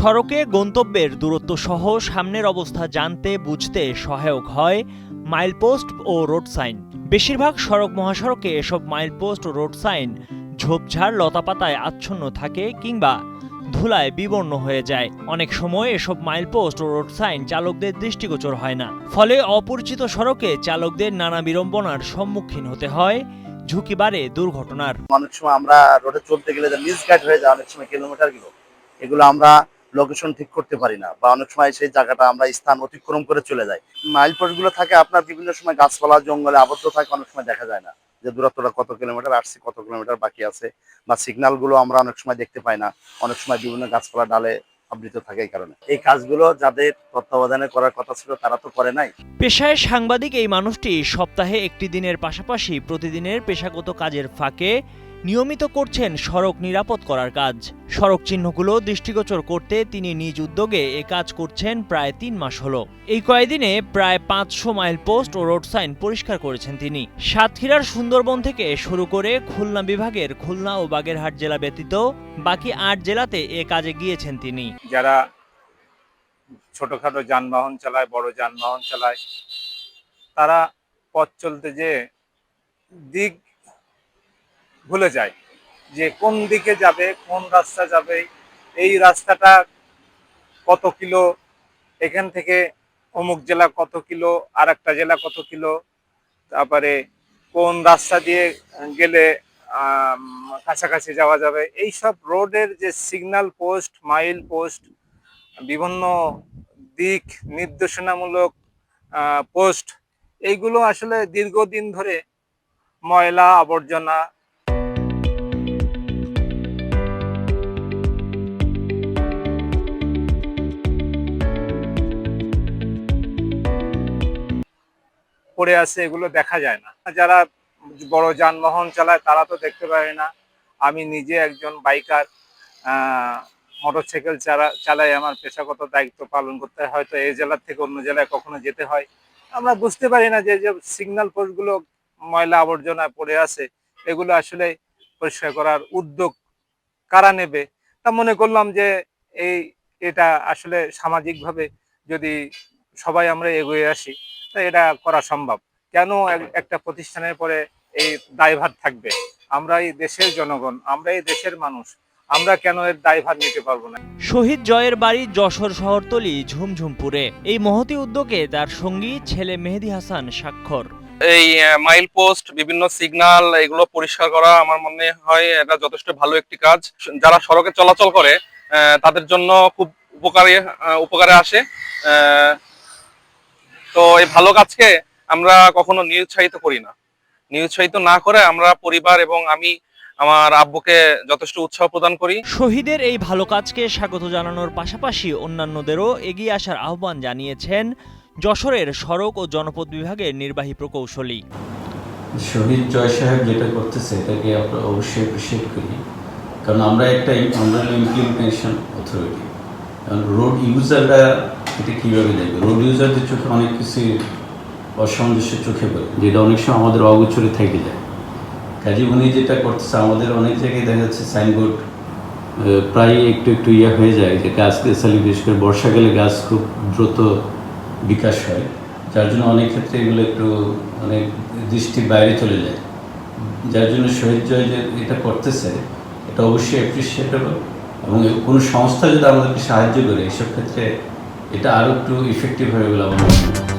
সড়কে গন্তব্যের দূরত্ব সহ সামনের অবস্থা জানতে বুঝতে সহায়ক হয় মাইলপোস্ট ও রোড সাইন। বেশিরভাগ সড়ক মহাসড়কে এসব মাইলপোস্ট ও রোড সাইন ঝোপঝাড় লতাপাতায় আচ্ছন্ন থাকে কিংবা ধুলায় বিবর্ণ হয়ে যায়। অনেক সময় এসব মাইলপোস্ট ও রোড সাইন চালকদের দৃষ্টিগোচর হয় না, ফলে অপরিচিত সড়কে চালকদের নানা বিড়ম্বনার সম্মুখীন হতে হয়, ঝুঁকি বাড়ে দুর্ঘটনার। অনেক সময় আমরা রোডে চলতে গেলে মিসগাইড হয়ে যায়, অনেক সময় কিলোমিটার এগুলো আমরা লোকেশন ঠিক করতে পারি না, বা অনেক সময় সেই জায়গাটা আমরা স্থান অতিক্রম করে চলে যাই। মাইল পোস্ট গুলো থাকে আপনার বিভিন্ন সময় গাছপালা জঙ্গলে আবদ্ধ থাকে, অনেক সময় দেখা যায় না যে দূরত্বটা কত কিলোমিটার আসছে, কত কিলোমিটার বাকি আছে, বা সিগন্যাল গুলো আমরা অনেক সময় দেখতে পাই না। অনেক সময় বিভিন্ন গাছপালা ডালে আবৃত থাকে। এই কারণে এই কাজগুলো যাদের তত্ত্বাবধানে করার কথা ছিল তারা তো করে নাই। পেশায় সাংবাদিক এই মানুষটি সপ্তাহে একটি দিনের পাশাপাশি প্রতিদিনের পেশাগত কাজের ফাঁকে নিয়মিত করছেন সড়ক নিরাপদ করার কাজ। সড়ক চিহ্নগুলো দৃষ্টিগোচর করতে তিনি নিজ উদ্যোগে এ কাজ করছেন প্রায় ৩ মাস হলো। এই কয়েকদিনে প্রায় ৫০০ মাইল পোস্ট ও রোড সাইন পরিষ্কার করেছেন তিনি। সাতক্ষীরার সুন্দরবন থেকে শুরু করে খুলনা বিভাগের খুলনা ও বাগেরহাট জেলা ব্যতীত বাকি ৮ জেলাতে এ কাজে গিয়েছেন তিনি। যারা ছোটখাটো যানবাহন চালায়, বড় যানবাহন চালায়, তারা পথ চলতে যে দিক ভুলে যায়, যে কোন দিকে যাবে, কোন রাস্তা যাবে, এই রাস্তাটা কত কিলো, এখান থেকে অমুক জেলা কত কিলো, আর একটা জেলা কত কিলো, তারপরে কোন রাস্তা দিয়ে গেলে কাছাকাছি যাওয়া যাবে। এইসব রোডের যে সিগন্যাল পোস্ট, মাইল পোস্ট, বিভিন্ন দিক নির্দেশনামূলক পোস্ট, এইগুলো আসলে দীর্ঘদিন ধরে ময়লা আবর্জনা পড়ে আছে, এগুলো দেখা যায় না। যারা বড় যানবাহন চালায় তারা তো দেখতে পারে না। আমি নিজে একজন বাইকার, মোটরসাইকেল চালাই, আমার পেশাগত দায়িত্ব পালন করতে হয়, হয়তো এই জেলার থেকে অন্য জেলায় কখনো যেতে হয়। আমরা বুঝতে পারি না যে যে সিগন্যাল পোস্টগুলো ময়লা আবর্জনা পড়ে আছে, এগুলো আসলে পরিষ্কার করার উদ্যোগ কারা নেবে। তা মনে করলাম যে এটা আসলে সামাজিকভাবে যদি সবাই আমরা এগিয়ে আসি, তা এটা করা সম্ভব। কেন একটা প্রতিষ্ঠানের পরে এই দায়ভার থাকবে? আমরা এই দেশের জনগণ, আমরা এই দেশের মানুষ, আমরা কেন এর দায়ভার নিতে পারবো না? শহীদ জয়ের বাড়ি যশোর শহরতলি ঝুমঝুমপুরে। এই মহতি উদ্যোগে তার সঙ্গী ছেলে মেহেদি হাসান স্বাক্ষর। এই মাইল পোস্ট, বিভিন্ন সিগন্যাল, এগুলো পরিষ্কার করা আমার মনে হয় এটা যথেষ্ট ভালো একটি কাজ। যারা সড়কে চলাচল করে তাদের জন্য খুব উপকারে আসে। তো এই ভালো কাজকে আমরা কখনো নিরুৎসাহিত করি না। নিরুৎসাহিত না করে আমরা পরিবার এবং আমি আমার আব্বুকে যথেষ্ট উৎসাহ প্রদান করি। শহীদের এই ভালো কাজকে স্বাগত জানানোর পাশাপাশি অন্যান্যদেরও এগিয়ে আসার আহ্বান জানিয়েছেন যশোরের সড়ক ও জনপদ বিভাগের নির্বাহী প্রকৌশলী। শহীদ জয় সাহেব যেটা করতেছে এটাকে আমরা অবশ্যই অ্যাপ্রিসিয়েট করি, কারণ আমরা ইমপ্লিমেন্টেশন অথরিটি। কারণ রোড ইউজাররা এটা কীভাবে দেখবে? রোড ইউজারদের চোখে অনেক কিছু অসামঞ্জস্য চোখে পড়ে, যেটা অনেক সময় আমাদের অগোচরে থেকে যায়। কাজী উনি যেটা করতেছে, আমাদের অনেক জায়গায় দেখা যাচ্ছে সাইনবোর্ড প্রায় একটু হয়ে যায়, যে গাছ গাছালি, বিশেষ করে বর্ষাকালে গাছ খুব দ্রুত বিকাশ হয়, যার জন্য অনেক ক্ষেত্রে এগুলো একটু অনেক দৃষ্টির বাইরে চলে যায়। যার জন্য শহীদ জয় যে এটা করতেছে এটা অবশ্যই অ্যাপ্রিসিয়েটেবল, এবং কোনো সংস্থা যদি আমাদেরকে সাহায্য করে এসব ক্ষেত্রে এটা আরও একটু ইফেক্টিভ হবে বলে আমার মনে হয়।